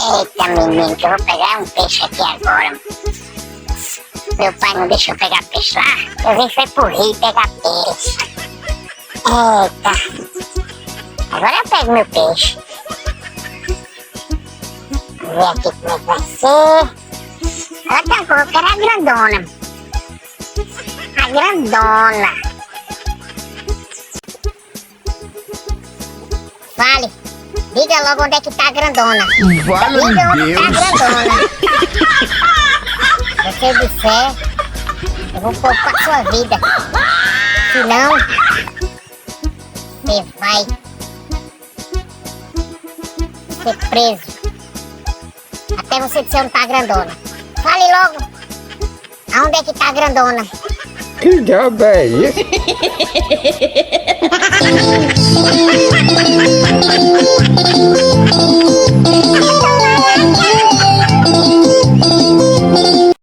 Eita, menino, que eu vou pegar um peixe aqui agora. Meu pai não deixou eu pegar peixe lá. Eu vim foi pro rio pegar peixe. Eita. Agora eu pego meu peixe. Vamos ver aqui como é que vai ser. Ela tá com eu quero a grandona. A grandona. Vale. Diga logo onde é que tá a grandona. Vale Diga onde Deus. tá a grandona. Se eu disser, eu vou poupar a sua vida. Se não, você vai ser preso. Até você dizer onde tá a grandona. Fale logo. Aonde é que tá a grandona? Que diabo é isso?